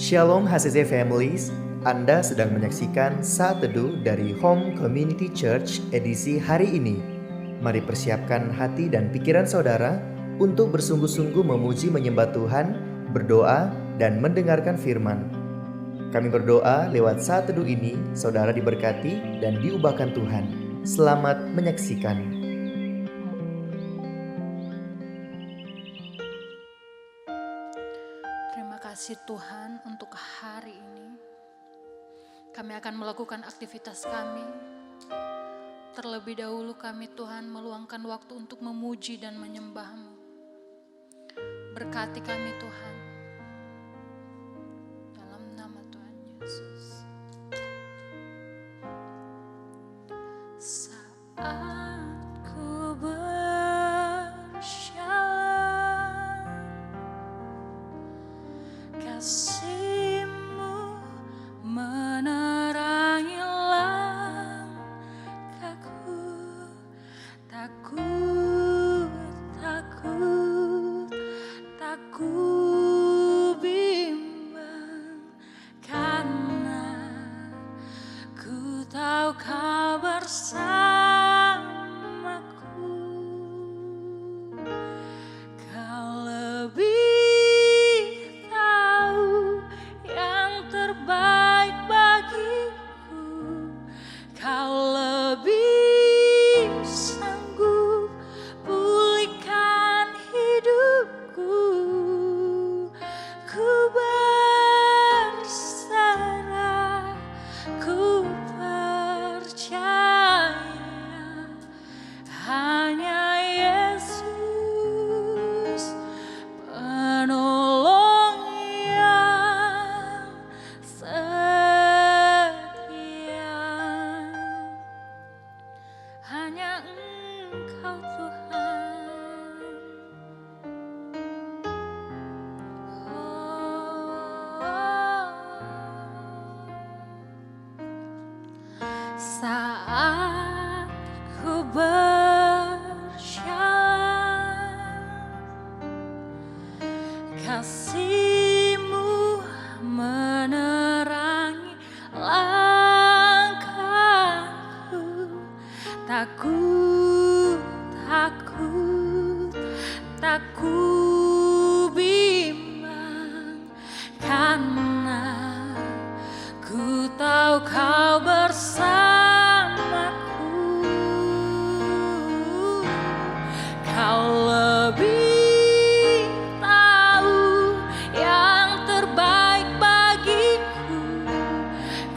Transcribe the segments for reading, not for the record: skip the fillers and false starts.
Shalom HCC Families, Anda sedang menyaksikan Saat Teduh dari Home Community Church edisi hari ini. Mari persiapkan hati dan pikiran saudara untuk bersungguh-sungguh memuji menyembah Tuhan, berdoa, dan mendengarkan firman. Kami berdoa lewat Saat Teduh ini, saudara diberkati dan diubahkan Tuhan. Selamat menyaksikan. Terima kasih Tuhan untuk hari ini. Kami akan melakukan aktivitas kami. Terlebih dahulu kami Tuhan meluangkan waktu untuk memuji dan menyembah-Mu. Berkati kami Tuhan. Dalam nama Tuhan Yesus. Saat ku kasih-Mu menerangi langkahku, takut bimbang, karena ku tahu Kau bersamaku. Kau lebih yang terbaik bagiku, Kau lebih sanggup pulihkan hidupku. Ku berserah, ku percaya hanya Yesus penolong yang setia. Hanya Engkau Tuhan. Saat ku berjalan, kasih-Mu menerangi langkahku, tak ku bimbang, karena ku tahu Kau bersamaku. Kau lebih tahu yang terbaik bagiku,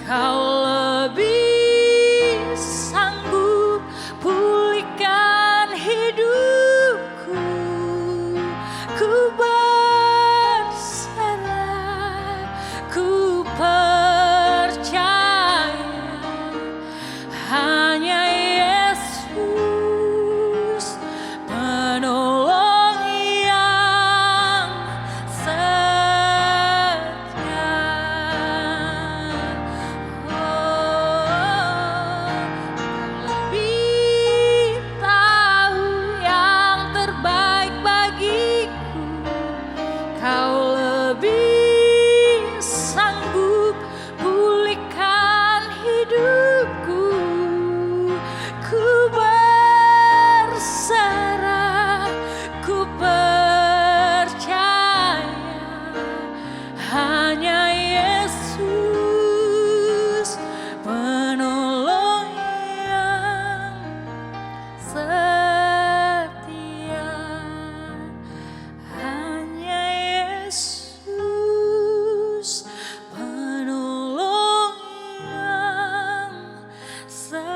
Kau lebih sanggup pulihkan hidupku. Ku berserah, ku percaya hanya Yesus penolong yang setia. Lebih tahu yang terbaik bagiku, Kau lebih sanggup pulihkan hidupku. Ku berserah, ku percaya hanya Yesus penolong yang setia. Hanya Yesus penolong yang setia.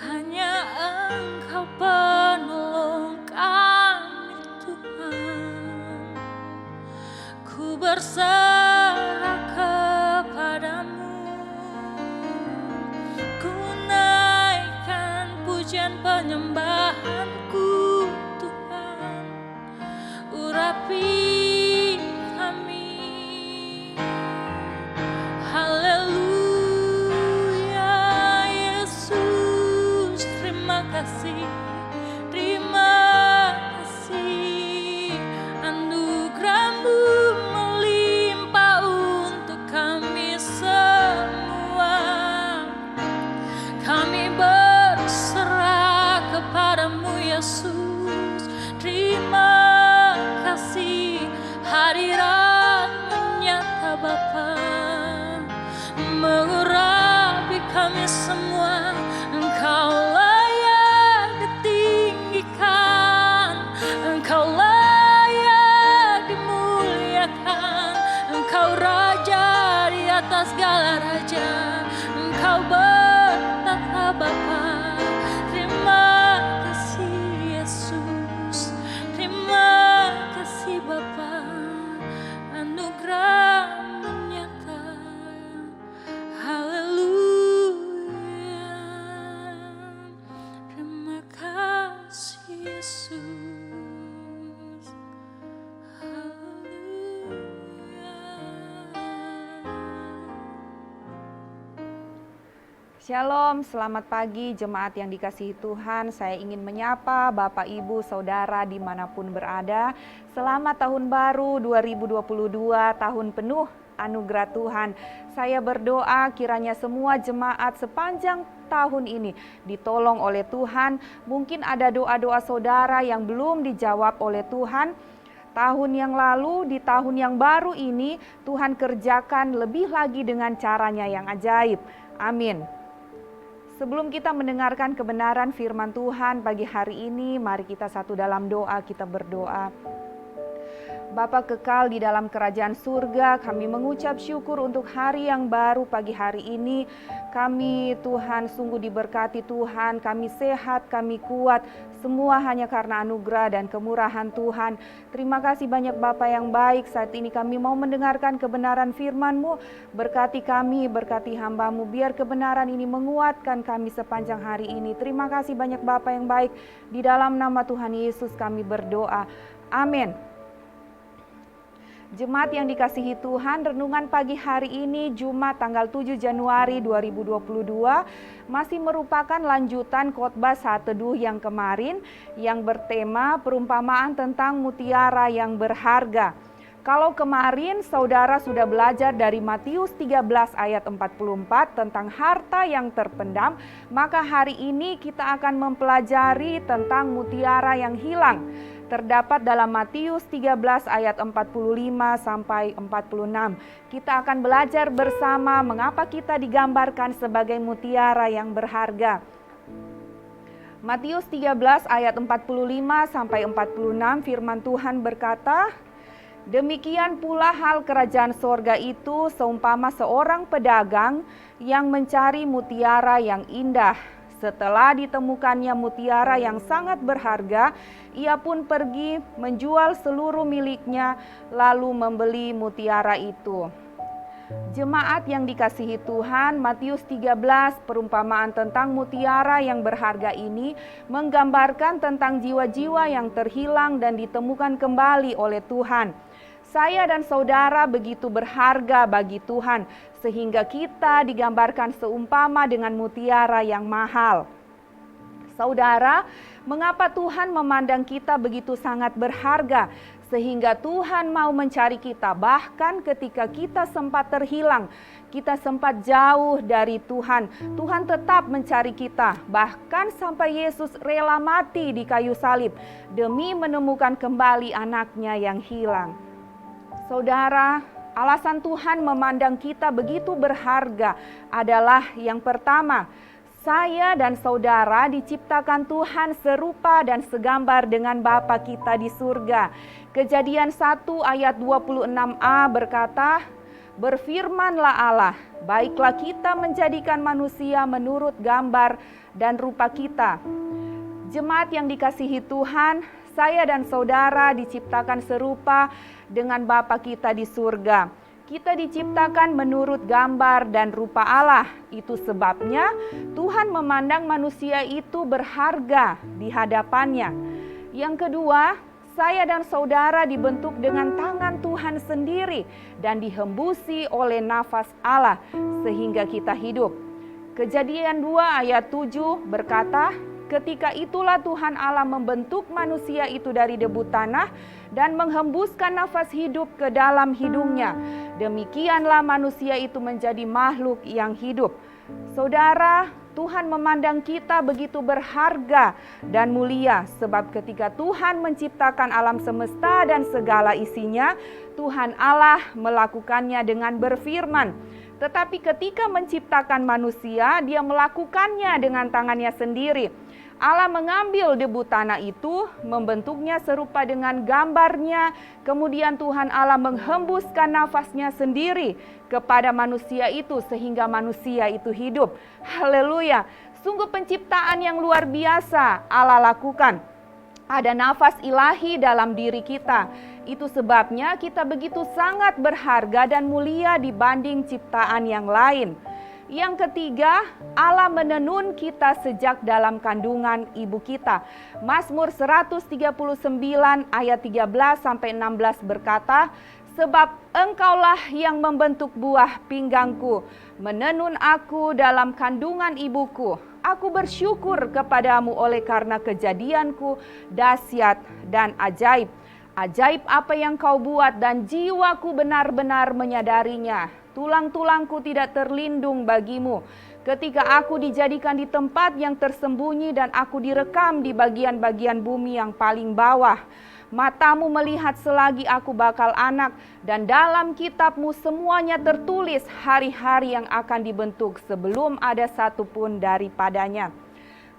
Hanya Engkau penolong kami Tuhan. Ku berserah kepadamu. Ku naikkan pujian penyembahanku Tuhan. Urapi kami. Haleluya Yesus, terima kasih, terima kasih. Shalom, selamat pagi jemaat yang dikasihi Tuhan. Saya ingin menyapa Bapak, Ibu, Saudara dimanapun berada. Selamat tahun baru 2022, tahun penuh anugerah Tuhan. Saya berdoa kiranya semua jemaat sepanjang tahun ini ditolong oleh Tuhan. Mungkin ada doa-doa saudara yang belum dijawab oleh Tuhan. Tahun yang lalu, di tahun yang baru ini, Tuhan kerjakan lebih lagi dengan caranya yang ajaib. Amin. Sebelum kita mendengarkan kebenaran firman Tuhan pagi hari ini, mari kita satu dalam doa, kita berdoa. Bapa kekal di dalam kerajaan surga, kami mengucap syukur untuk hari yang baru pagi hari ini. Kami Tuhan sungguh diberkati Tuhan, kami sehat, kami kuat, semua hanya karena anugerah dan kemurahan Tuhan. Terima kasih banyak Bapa yang baik, saat ini kami mau mendengarkan kebenaran firman-Mu. Berkati kami, berkati hamba-Mu, biar kebenaran ini menguatkan kami sepanjang hari ini. Terima kasih banyak Bapa yang baik, di dalam nama Tuhan Yesus kami berdoa. Amin. Jemaat yang dikasihi Tuhan, renungan pagi hari ini Jumat tanggal 7 Januari 2022 masih merupakan lanjutan khotbah saat teduh yang kemarin yang bertema perumpamaan tentang mutiara yang berharga. Kalau kemarin saudara sudah belajar dari Matius 13 ayat 44 tentang harta yang terpendam, maka hari ini kita akan mempelajari tentang mutiara yang hilang. Terdapat dalam Matius 13 ayat 45 sampai 46. Kita akan belajar bersama mengapa kita digambarkan sebagai mutiara yang berharga. Matius 13 ayat 45 sampai 46 firman Tuhan berkata, "Demikian pula hal kerajaan sorga itu seumpama seorang pedagang yang mencari mutiara yang indah. Setelah ditemukannya mutiara yang sangat berharga, ia pun pergi menjual seluruh miliknya lalu membeli mutiara itu." Jemaat yang dikasihi Tuhan, Matius 13 perumpamaan tentang mutiara yang berharga ini menggambarkan tentang jiwa-jiwa yang terhilang dan ditemukan kembali oleh Tuhan. Saya dan saudara begitu berharga bagi Tuhan, sehingga kita digambarkan seumpama dengan mutiara yang mahal. Saudara, mengapa Tuhan memandang kita begitu sangat berharga, sehingga Tuhan mau mencari kita, bahkan ketika kita sempat terhilang, kita sempat jauh dari Tuhan. Tuhan tetap mencari kita, bahkan sampai Yesus rela mati di kayu salib, demi menemukan kembali anaknya yang hilang. Saudara, alasan Tuhan memandang kita begitu berharga adalah yang pertama, saya dan saudara diciptakan Tuhan serupa dan segambar dengan Bapa kita di surga. Kejadian 1 ayat 26a berkata, "Berfirmanlah Allah, baiklah kita menjadikan manusia menurut gambar dan rupa kita." Jemaat yang dikasihi Tuhan, saya dan saudara diciptakan serupa dengan Bapa kita di surga. Kita diciptakan menurut gambar dan rupa Allah. Itu sebabnya Tuhan memandang manusia itu berharga di hadapannya. Yang kedua, saya dan saudara dibentuk dengan tangan Tuhan sendiri dan dihembusi oleh nafas Allah sehingga kita hidup. Kejadian 2 ayat 7 berkata, "Ketika itulah Tuhan Allah membentuk manusia itu dari debu tanah dan menghembuskan nafas hidup ke dalam hidungnya. Demikianlah manusia itu menjadi makhluk yang hidup." Saudara, Tuhan memandang kita begitu berharga dan mulia, sebab ketika Tuhan menciptakan alam semesta dan segala isinya, Tuhan Allah melakukannya dengan berfirman. Tetapi ketika menciptakan manusia, Dia melakukannya dengan tangannya sendiri. Allah mengambil debu tanah itu, membentuknya serupa dengan gambarnya, kemudian Tuhan Allah menghembuskan nafasnya sendiri kepada manusia itu sehingga manusia itu hidup. Haleluya, sungguh penciptaan yang luar biasa Allah lakukan. Ada nafas ilahi dalam diri kita. Itu sebabnya kita begitu sangat berharga dan mulia dibanding ciptaan yang lain. Yang ketiga, Allah menenun kita sejak dalam kandungan ibu kita. Mazmur 139 ayat 13 sampai 16 berkata, Sebab Engkaulah yang membentuk buah pinggangku, menenun aku dalam kandungan ibuku. Aku bersyukur kepadamu oleh karena kejadianku dahsyat dan ajaib. Ajaib apa yang kau buat dan jiwaku benar-benar menyadarinya. Tulang-tulangku tidak terlindung bagimu. Ketika aku dijadikan di tempat yang tersembunyi dan aku direkam di bagian-bagian bumi yang paling bawah. Matamu melihat selagi aku bakal anak, dan dalam kitabmu semuanya tertulis hari-hari yang akan dibentuk sebelum ada satu pun daripadanya.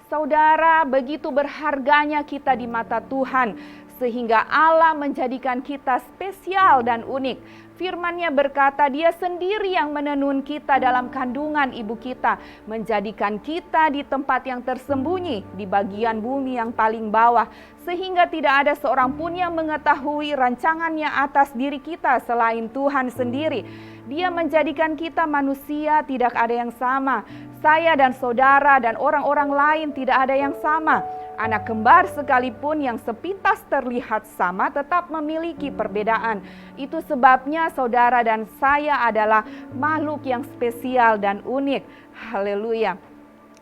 Saudara, begitu berharganya kita di mata Tuhan, sehingga Allah menjadikan kita spesial dan unik. Firman-Nya berkata, Dia sendiri yang menenun kita dalam kandungan ibu kita, menjadikan kita di tempat yang tersembunyi, di bagian bumi yang paling bawah, sehingga tidak ada seorang pun yang mengetahui rancangan-Nya atas diri kita selain Tuhan sendiri. Dia menjadikan kita manusia, tidak ada yang sama. Saya dan saudara dan orang-orang lain tidak ada yang sama. Anak kembar sekalipun yang sepintas terlihat sama tetap memiliki perbedaan. Itu sebabnya saudara dan saya adalah makhluk yang spesial dan unik. Haleluya.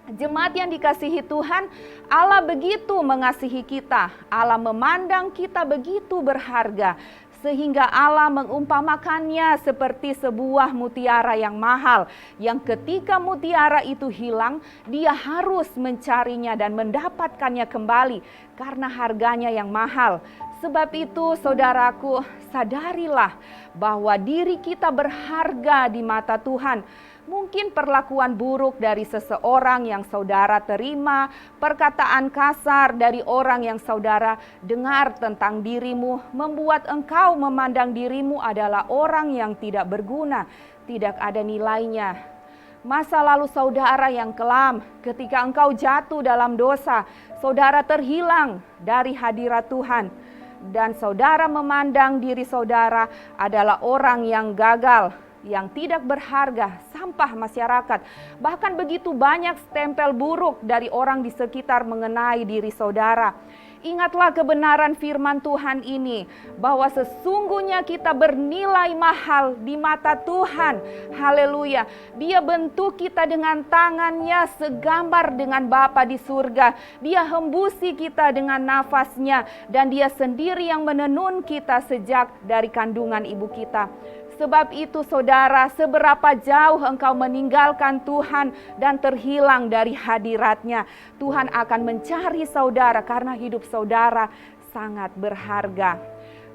Jemaat yang dikasihi Tuhan, Allah begitu mengasihi kita. Allah memandang kita begitu berharga, sehingga Allah mengumpamakannya seperti sebuah mutiara yang mahal, yang ketika mutiara itu hilang, dia harus mencarinya dan mendapatkannya kembali karena harganya yang mahal. Sebab itu saudaraku, sadarilah bahwa diri kita berharga di mata Tuhan. Mungkin perlakuan buruk dari seseorang yang saudara terima, perkataan kasar dari orang yang saudara dengar tentang dirimu, membuat engkau memandang dirimu adalah orang yang tidak berguna, tidak ada nilainya. Masa lalu saudara yang kelam, ketika engkau jatuh dalam dosa, saudara terhilang dari hadirat Tuhan. Dan saudara memandang diri saudara adalah orang yang gagal, yang tidak berharga, sampah masyarakat. Bahkan begitu banyak stempel buruk dari orang di sekitar mengenai diri saudara. Ingatlah kebenaran firman Tuhan ini, bahwa sesungguhnya kita bernilai mahal di mata Tuhan. Haleluya. Dia bentuk kita dengan tangannya segambar dengan Bapa di surga. Dia hembusi kita dengan nafasnya, dan Dia sendiri yang menenun kita sejak dari kandungan ibu kita. Sebab itu saudara, seberapa jauh engkau meninggalkan Tuhan dan terhilang dari hadirat-Nya, Tuhan akan mencari saudara karena hidup saudara sangat berharga.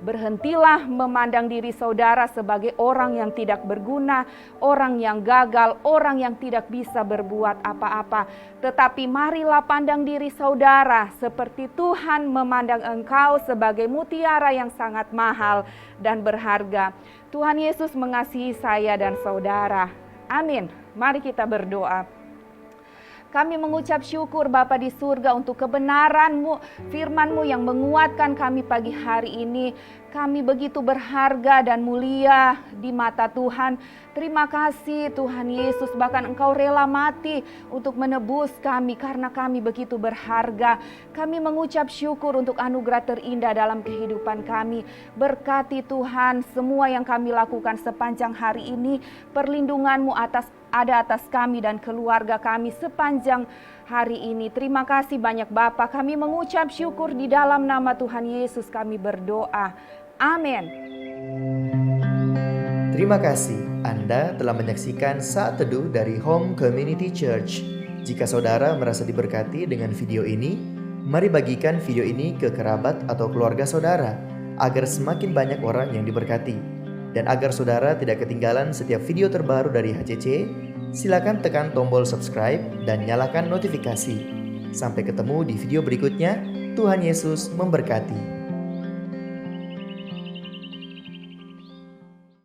Berhentilah memandang diri saudara sebagai orang yang tidak berguna, orang yang gagal, orang yang tidak bisa berbuat apa-apa. Tetapi marilah pandang diri saudara seperti Tuhan memandang engkau sebagai mutiara yang sangat mahal dan berharga. Tuhan Yesus mengasihi saya dan saudara. Amin. Mari kita berdoa. Kami mengucap syukur Bapa di surga untuk kebenaran-Mu, firman-Mu yang menguatkan kami pagi hari ini. Kami begitu berharga dan mulia di mata Tuhan. Terima kasih Tuhan Yesus, bahkan Engkau rela mati untuk menebus kami karena kami begitu berharga. Kami mengucap syukur untuk anugerah terindah dalam kehidupan kami. Berkati Tuhan semua yang kami lakukan sepanjang hari ini. Perlindungan-Mu ada atas kami dan keluarga kami sepanjang hari ini. Terima kasih banyak Bapa. Kami mengucap syukur di dalam nama Tuhan Yesus kami berdoa. Amin. Terima kasih Anda telah menyaksikan Saat Teduh dari Home Community Church. Jika saudara merasa diberkati dengan video ini, mari bagikan video ini ke kerabat atau keluarga saudara agar semakin banyak orang yang diberkati. Dan agar saudara tidak ketinggalan setiap video terbaru dari HCC, silakan tekan tombol subscribe dan nyalakan notifikasi. Sampai ketemu di video berikutnya. Tuhan Yesus memberkati.